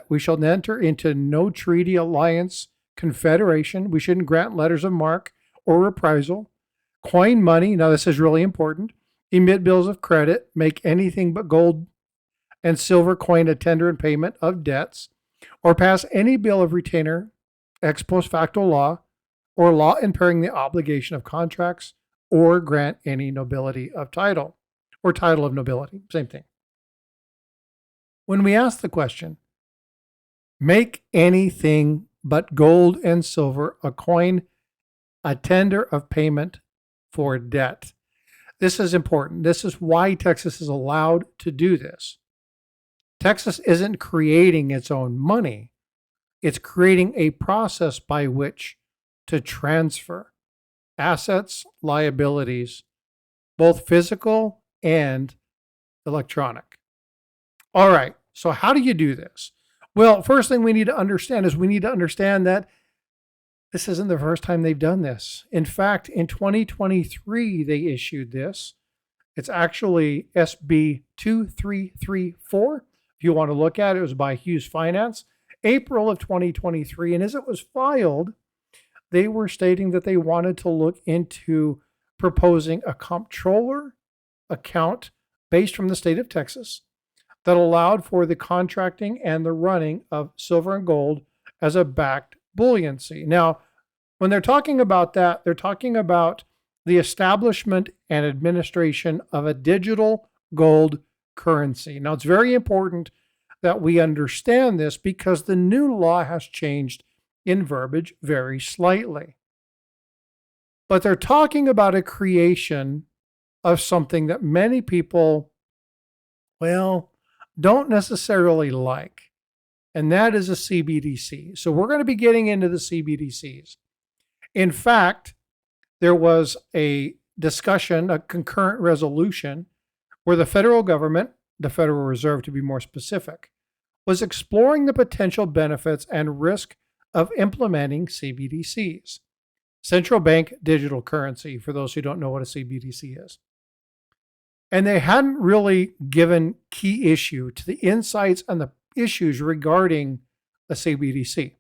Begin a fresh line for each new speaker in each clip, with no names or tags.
we shall enter into no treaty, alliance, confederation. We shouldn't grant letters of marque or reprisal. Coin money. Now, this is really important. Emit bills of credit. Make anything but gold and silver coin a tender in payment of debts, or pass any bill of retainer, ex post facto law, or law impairing the obligation of contracts, or grant any nobility of title, or title of nobility. Same thing. When we ask the question, make anything but gold and silver a coin, a tender of payment for debt. This is important. This is why Texas is allowed to do this. Texas isn't creating its own money. It's creating a process by which to transfer assets, liabilities, both physical and electronic. All right, so how do you do this? Well, first thing we need to understand is we need to understand that this isn't the first time they've done this. In fact, in 2023, they issued this. It's actually SB 2334. If you want to look at it, it was by Hughes Finance, April of 2023. And as it was filed, they were stating that they wanted to look into proposing a comptroller account based from the state of Texas that allowed for the contracting and the running of silver and gold as a backed buoyancy. Now, when they're talking about that, they're talking about the establishment and administration of a digital gold currency. Now, it's very important that we understand this because the new law has changed in verbiage very slightly. But they're talking about a creation of something that many people, well, don't necessarily like, and that is a CBDC. So we're going to be getting into the CBDCs. In fact, there was a discussion, a concurrent resolution, where the federal government, the Federal Reserve to be more specific, was exploring the potential benefits and risk of implementing CBDCs. Central bank digital currency, for those who don't know what a CBDC is. And they hadn't really given key issue to the insights and the issues regarding a CBDC.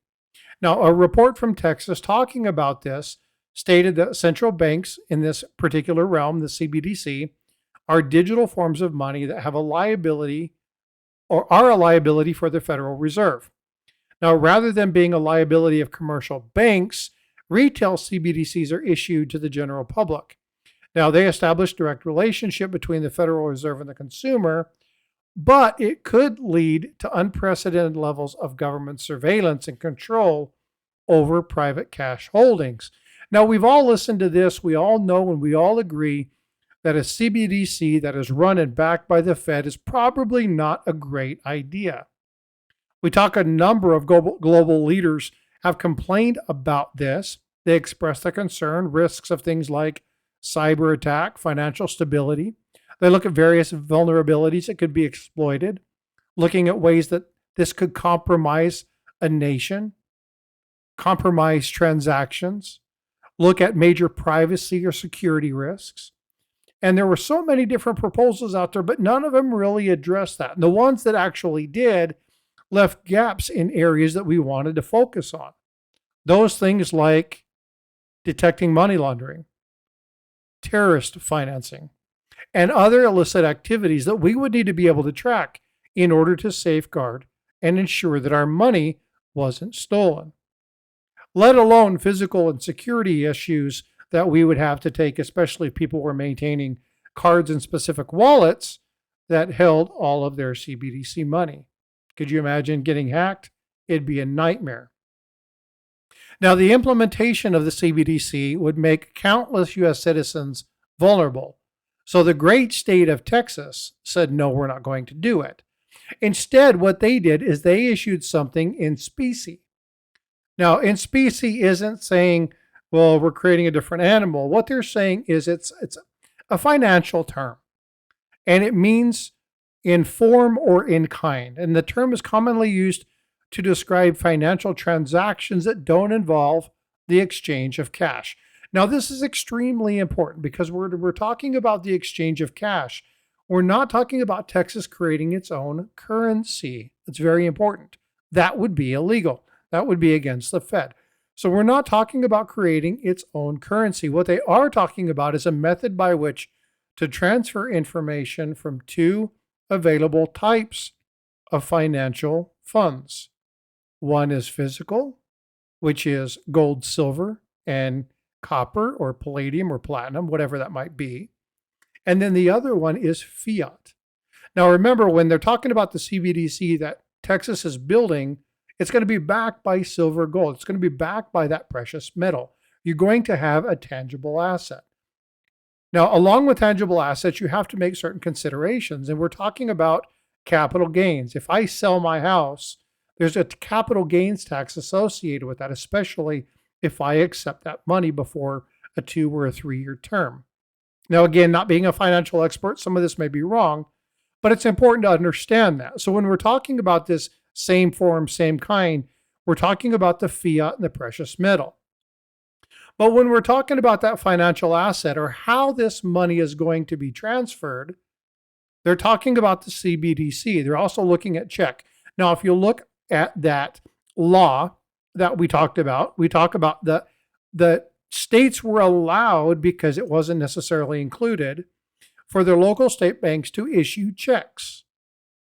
Now, a report from Texas talking about this stated that central banks in this particular realm, the CBDC, are digital forms of money that have a liability or are a liability for the Federal Reserve. Now, rather than being a liability of commercial banks, retail CBDCs are issued to the general public. Now, they establish direct relationship between the Federal Reserve and the consumer, but it could lead to unprecedented levels of government surveillance and control over private cash holdings. Now, we've all listened to this. We all know and we all agree that a CBDC that is run and backed by the Fed is probably not a great idea. We talk a number of global leaders have complained about this. They express their concern, risks of things like cyber attack, financial stability. They look at various vulnerabilities that could be exploited, looking at ways that this could compromise a nation, compromise transactions, look at major privacy or security risks. And there were so many different proposals out there, but none of them really addressed that. And the ones that actually did left gaps in areas that we wanted to focus on. Those things like detecting money laundering, terrorist financing, and other illicit activities that we would need to be able to track in order to safeguard and ensure that our money wasn't stolen, let alone physical and security issues that we would have to take, especially if people were maintaining cards in specific wallets that held all of their CBDC money. Could you imagine getting hacked? It'd be a nightmare. Now, the implementation of the CBDC would make countless U.S. citizens vulnerable. So the great state of Texas said, no, we're not going to do it. Instead, what they did is they issued something in specie. Now, in specie isn't saying, well, we're creating a different animal. What they're saying is it's a financial term, and it means in form or in kind. And the term is commonly used to describe financial transactions that don't involve the exchange of cash. Now, this is extremely important because we're talking about the exchange of cash. We're not talking about Texas creating its own currency. It's very important. that would be illegal. That would be against the Fed. So we're not talking about creating its own currency. What they are talking about is a method by which to transfer information from two available types of financial funds. One is physical, which is gold, silver, and copper or palladium or platinum, whatever that might be. And then the other one is fiat. Now remember, when they're talking about the CBDC that Texas is building, it's going to be backed by silver, gold. It's going to be backed by that precious metal. You're going to have a tangible asset. Now, along with tangible assets, you have to make certain considerations. And we're talking about capital gains. If I sell my house, there's a capital gains tax associated with that, especially if I accept that money before a 2 or a 3-year term. Now, again, not being a financial expert, some of this may be wrong, but it's important to understand that. So when we're talking about this same form, same kind, we're talking about the fiat and the precious metal. But when we're talking about that financial asset or how this money is going to be transferred, they're talking about the CBDC. They're also looking at check. Now, if you look at that law that we talk about the states were allowed, because it wasn't necessarily included, for their local state banks to issue checks.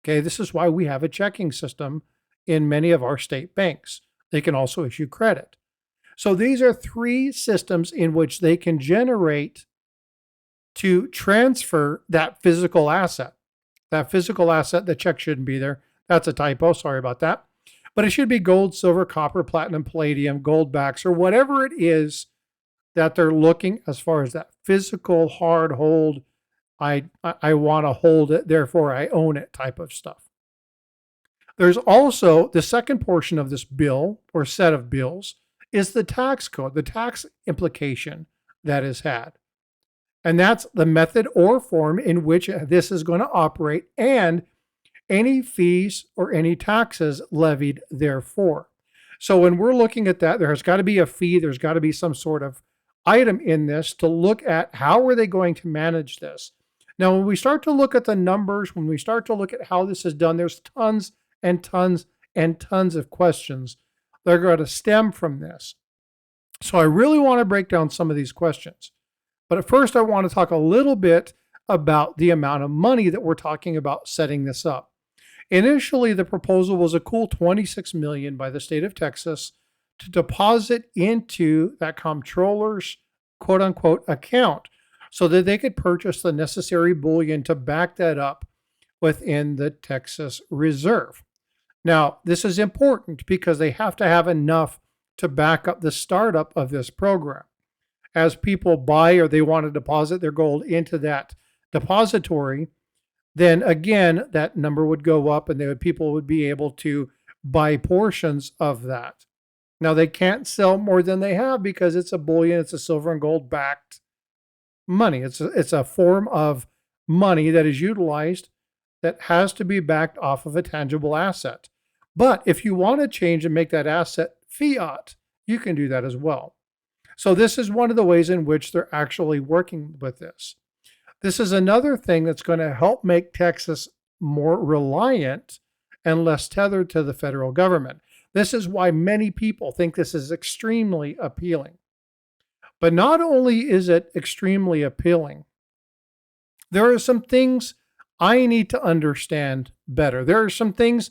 Okay, this is why we have a checking system in many of our state banks. They can also issue credit. So these are 3 systems in which they can generate to transfer that physical asset. That physical asset, the check shouldn't be there. That's a typo, sorry about that. But it should be gold, silver, copper, platinum, palladium, gold backs, or whatever it is that they're looking as far as that physical hard hold. I want to hold it, therefore I own it type of stuff. There's also the second portion of this bill or set of bills is the tax code, the tax implication that is had. And that's the method or form in which this is going to operate and any fees or any taxes levied therefore. So when we're looking at that, there's got to be a fee, there's got to be some sort of item in this to look at how are they going to manage this. Now, when we start to look at the numbers, when we start to look at how this is done, there's tons and tons and tons of questions that are going to stem from this. So I really want to break down some of these questions. But at first, I want to talk a little bit about the amount of money that we're talking about setting this up. Initially, the proposal was a cool $26 million by the state of Texas to deposit into that comptroller's quote unquote account so that they could purchase the necessary bullion to back that up within the Texas Reserve. Now, this is important because they have to have enough to back up the startup of this program. As people buy or they want to deposit their gold into that depository, then again, that number would go up and people would be able to buy portions of that. Now, they can't sell more than they have because it's a bullion, it's a silver and gold backed money. It's a form of money that is utilized that has to be backed off of a tangible asset. But if you want to change and make that asset fiat, you can do that as well. So this is one of the ways in which they're actually working with this. This is another thing that's going to help make Texas more reliant and less tethered to the federal government. This is why many people think this is extremely appealing. But not only is it extremely appealing, there are some things I need to understand better. There are some things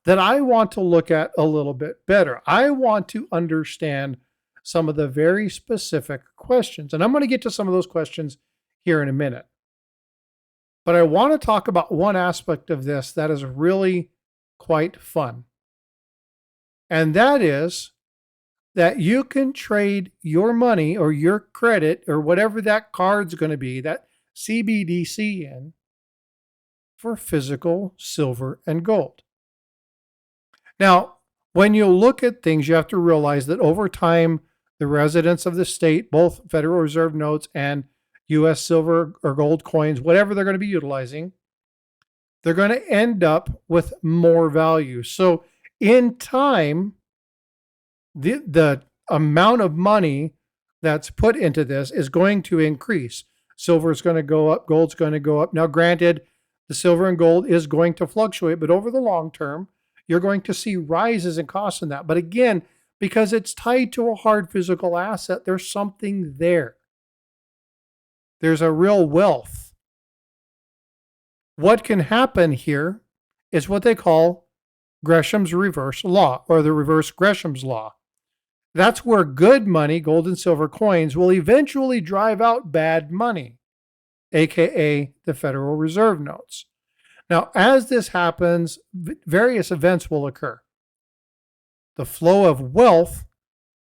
that I want to look at a little bit better. I want to understand some of the very specific questions. And I'm going to get to some of those questions here in a minute. But I want to talk about one aspect of this that is really quite fun. And that is that you can trade your money or your credit or whatever that card's going to be, that CBDC in, for physical silver and gold. Now, when you look at things, you have to realize that over time, the residents of the state, both Federal Reserve notes and U.S. silver or gold coins, whatever they're going to be utilizing, they're going to end up with more value. So in time, the amount of money that's put into this is going to increase. Silver is going to go up, gold's going to go up. Now, granted, the silver and gold is going to fluctuate, but over the long term, you're going to see rises in costs in that. But again, because it's tied to a hard physical asset, there's something there. There's a real wealth. What can happen here is what they call Gresham's reverse law, or the reverse Gresham's law. That's where good money, gold and silver coins, will eventually drive out bad money, aka the Federal Reserve notes. Now, as this happens, various events will occur. The flow of wealth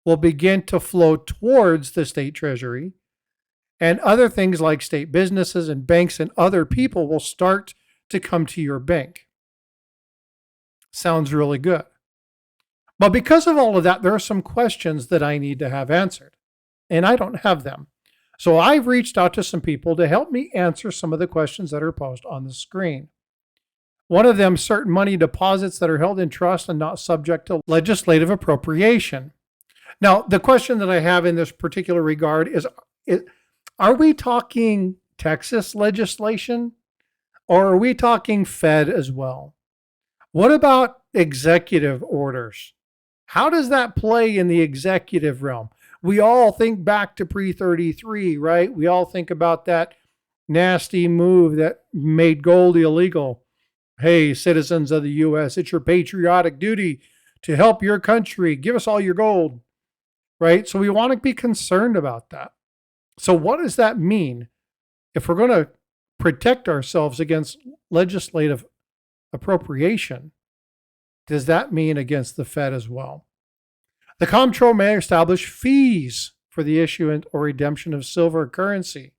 will begin to flow towards the state treasury, and other things like state businesses and banks and other people will start to come to your bank. Sounds really good. But because of all of that, there are some questions that I need to have answered, and I don't have them. So I've reached out to some people to help me answer some of the questions that are posed on the screen. One of them, certain money deposits that are held in trust and not subject to legislative appropriation. Now, the question that I have in this particular regard is, are we talking Texas legislation, or are we talking Fed as well? What about executive orders? How does that play in the executive realm? We all think back to pre-33, right? We all think about that nasty move that made gold illegal. Hey, citizens of the U.S., it's your patriotic duty to help your country. Give us all your gold, right? So we want to be concerned about that. So what does that mean if we're going to protect ourselves against legislative appropriation? Does that mean against the Fed as well? The comptroller may establish fees for the issuance or redemption of silver currency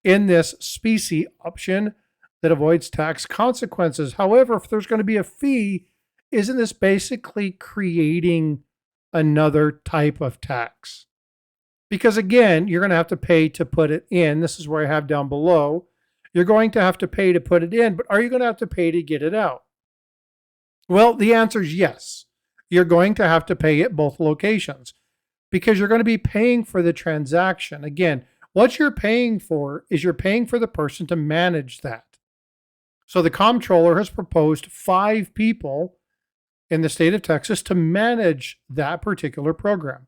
in this specie option that avoids tax consequences. However, if there's going to be a fee, isn't this basically creating another type of tax? Because again, you're going to have to pay to put it in. This is where I have down below. You're going to have to pay to put it in, but are you going to have to pay to get it out? Well, the answer is yes. You're going to have to pay at both locations because you're going to be paying for the transaction. Again, what you're paying for is you're paying for the person to manage that. So the comptroller has proposed 5 people in the state of Texas to manage that particular program.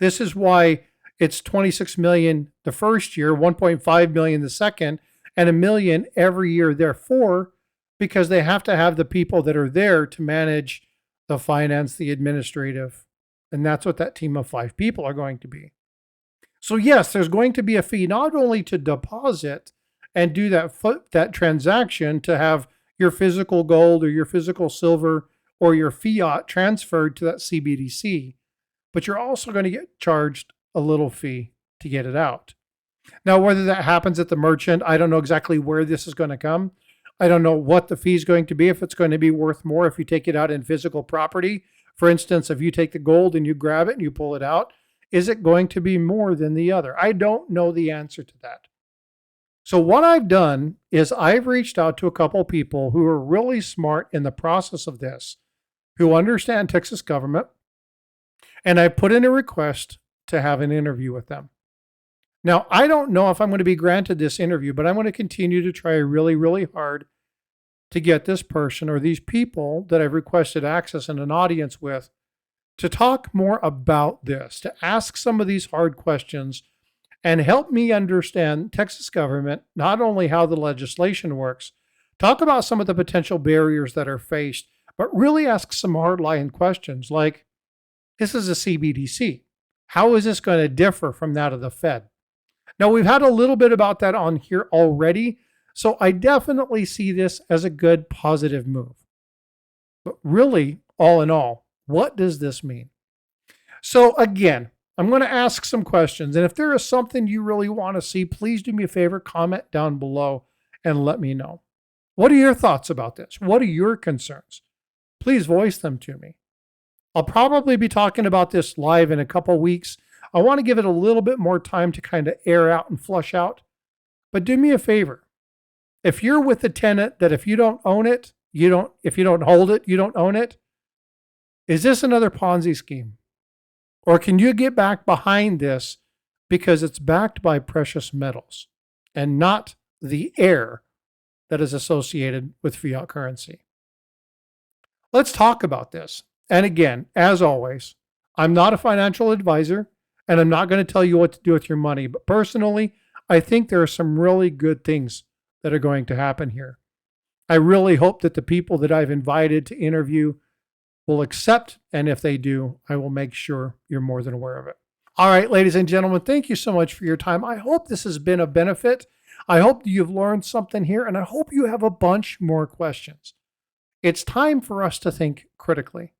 This is why it's $26 million the first year, $1.5 million the second, and $1 million every year therefore, because they have to have the people that are there to manage the finance, the administrative, and that's what that team of 5 people are going to be. So yes, there's going to be a fee not only to deposit and do that transaction to have your physical gold or your physical silver or your fiat transferred to that CBDC, but you're also going to get charged a little fee to get it out. Now, whether that happens at the merchant, I don't know exactly where this is going to come. I don't know what the fee is going to be, if it's going to be worth more if you take it out in physical property. For instance, if you take the gold and you grab it and you pull it out, is it going to be more than the other? I don't know the answer to that. So what I've done is I've reached out to a couple people who are really smart in the process of this, who understand Texas government, and I put in a request to have an interview with them. Now, I don't know if I'm going to be granted this interview, but I'm going to continue to try really, really hard to get this person or these people that I've requested access and an audience with to talk more about this, to ask some of these hard questions and help me understand Texas government, not only how the legislation works, talk about some of the potential barriers that are faced, but really ask some hard-line questions like, this is a CBDC. How is this going to differ from that of the Fed? Now, we've had a little bit about that on here already, so I definitely see this as a good, positive move. But really, all in all, what does this mean? So again, I'm going to ask some questions, and if there is something you really want to see, please do me a favor, comment down below and let me know. What are your thoughts about this? What are your concerns? Please voice them to me. I'll probably be talking about this live in a couple weeks. I want to give it a little bit more time to kind of air out and flush out. But do me a favor. If you're with the tenet that if you don't own it, if you don't hold it, you don't own it, is this another Ponzi scheme? Or can you get back behind this because it's backed by precious metals and not the air that is associated with fiat currency? Let's talk about this. And again, as always, I'm not a financial advisor and I'm not going to tell you what to do with your money. But personally, I think there are some really good things that are going to happen here. I really hope that the people that I've invited to interview will accept. And if they do, I will make sure you're more than aware of it. All right, ladies and gentlemen, thank you so much for your time. I hope this has been a benefit. I hope you've learned something here, and I hope you have a bunch more questions. It's time for us to think critically,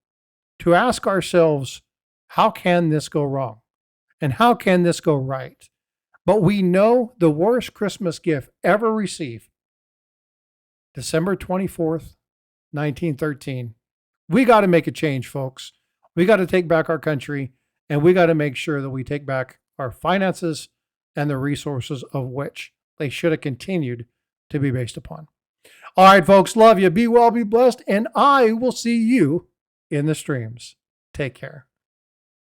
to ask ourselves, how can this go wrong? And how can this go right? But we know the worst Christmas gift ever received, December 24th, 1913. We got to make a change, folks. We got to take back our country, and we got to make sure that we take back our finances and the resources of which they should have continued to be based upon. All right, folks, love you. Be well, be blessed, and I will see you in the streams. Take care.